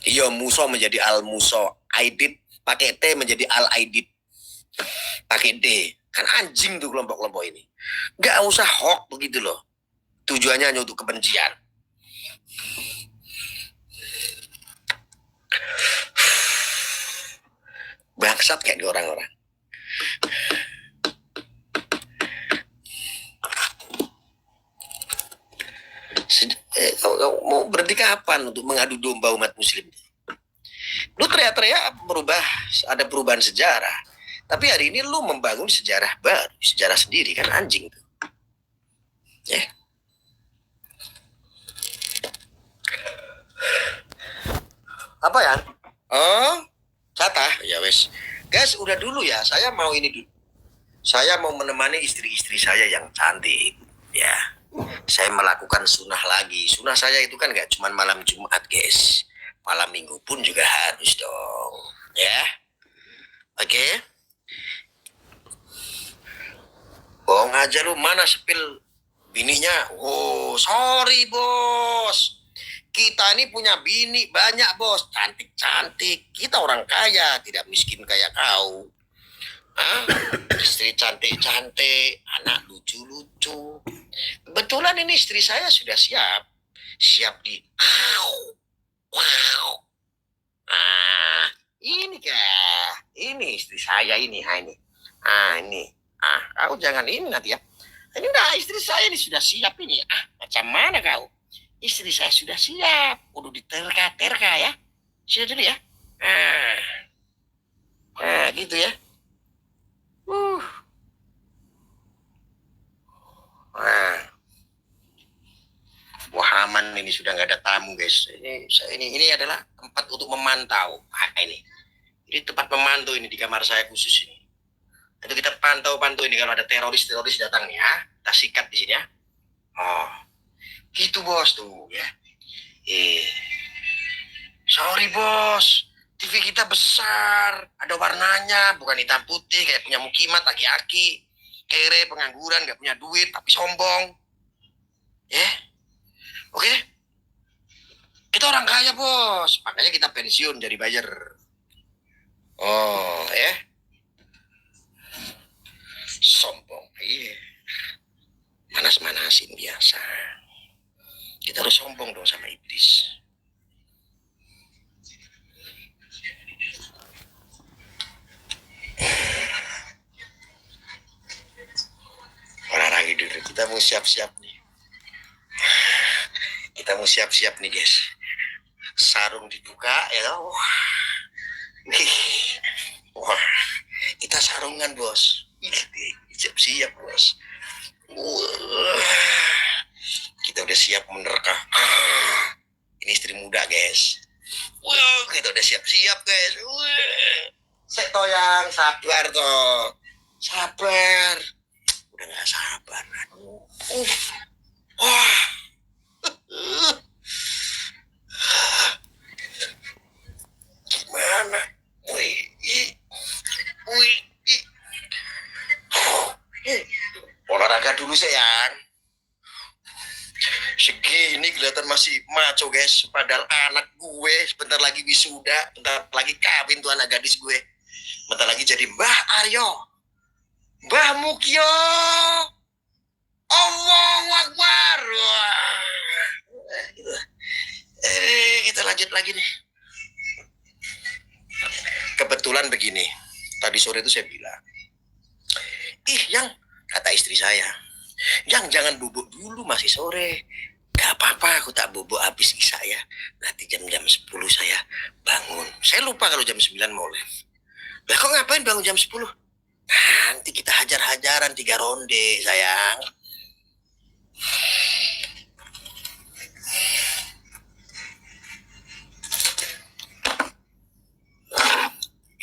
Iya, Muso menjadi Al Muso. Aidit pakai T menjadi Al Aidit. Pakai D. Kan anjing tuh kelompok-kelompok ini. Gak usah hoax begitu loh. Tujuannya hanya untuk kebencian. Bangsat kayak di orang-orang. Mau berhenti kapan untuk mengadu domba umat muslim? Lu teriak-teriak ada perubahan sejarah. Tapi hari ini lu membangun sejarah baru, sejarah sendiri, kan anjing tuh. Ya. Apa ya? Oh, kata ya wes. Guys, udah dulu ya. Saya mau ini dulu. Saya mau menemani istri-istri saya yang cantik. Ya. Saya melakukan sunnah lagi. Sunnah saya itu kan gak cuma malam Jumat, guys. Malam Minggu pun juga harus dong. Ya. Oke. Bohong aja lu, mana sepil bininya? Oh, sorry bos. Kita ini punya bini banyak bos. Cantik-cantik. Kita orang kaya, tidak miskin kayak kau. Istri cantik-cantik, anak lucu-lucu. Kebetulan ini istri saya sudah siap di wow. Ini kah? Ini istri saya ini, ini. Kau jangan ini nanti ya. Ini udah istri saya ini sudah siap ini. Macam mana kau? Istri saya sudah siap, udah diterka-terka ya. Sudah dulu ya. Gitu ya. Wahaman ini sudah nggak ada tamu guys. Ini adalah tempat untuk memantau. Ini tempat memantau ini di kamar saya khusus ini. Itu kita pantau ini kalau ada teroris datang nih ya. Kita sikat di sini ya. Oh, gitu bos tuh ya. Sorry bos. TV kita besar, ada warnanya, bukan hitam putih kayak punya Mukimat aki-aki, kere, pengangguran, gak punya duit tapi sombong. Oke? Kita orang kaya bos, makanya kita pensiun jadi buyer. Oh ya, sombong, manas-manasin biasa. Kita harus sombong dong sama iblis. Olahraga dulu, kita mau siap-siap nih. Kita mau siap-siap nih guys. Sarung dibuka ya. Wah, kita sarungan bos. Siap-siap bos. Kita udah siap menerka. Ini istri muda guys. Kita udah siap-siap guys. Sek toyang, sabar toh. Sabar. udah nggak sabar. Wah. Gimana? Wih, wih, olahraga dulu sayang. Segini kelihatan masih maco guys, padahal anak gue sebentar lagi wisuda, bentar lagi kawin tuh anak gadis gue, bentar lagi jadi Mbah Aryo, Mbah Mukyo, Allahu Akbar. Wah, gitu. Kita lanjut lagi nih. Kebetulan begini, tadi sore itu saya bilang, yang kata istri saya, jangan bubuk dulu, masih sore. Gak apa-apa, aku tak bubuk habis isya ya. Nanti jam-jam 10 saya bangun. Saya lupa kalau jam 9 mau live. Lah kok ngapain bangun jam 10? Nanti kita hajar-hajaran 3 ronde sayang.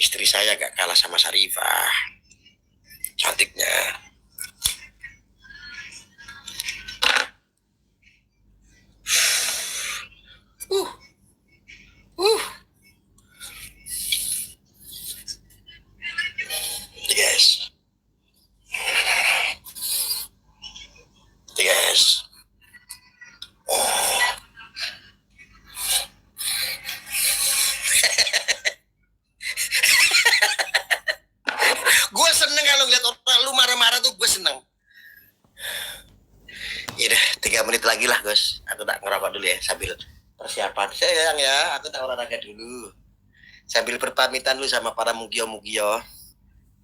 Istri saya gak kalah sama Sarifah. Cantiknya. Yes. Yes. Gue seneng kalau ngeliat orang lu marah-marah tuh, gue seneng. Ya udah 3 menit lagi lah Gus. Aku tak ngerokok dulu ya sambil persiapan. Sayang ya, aku tak olahraga dulu. Sambil berpamitan lu sama para mugio-mugio.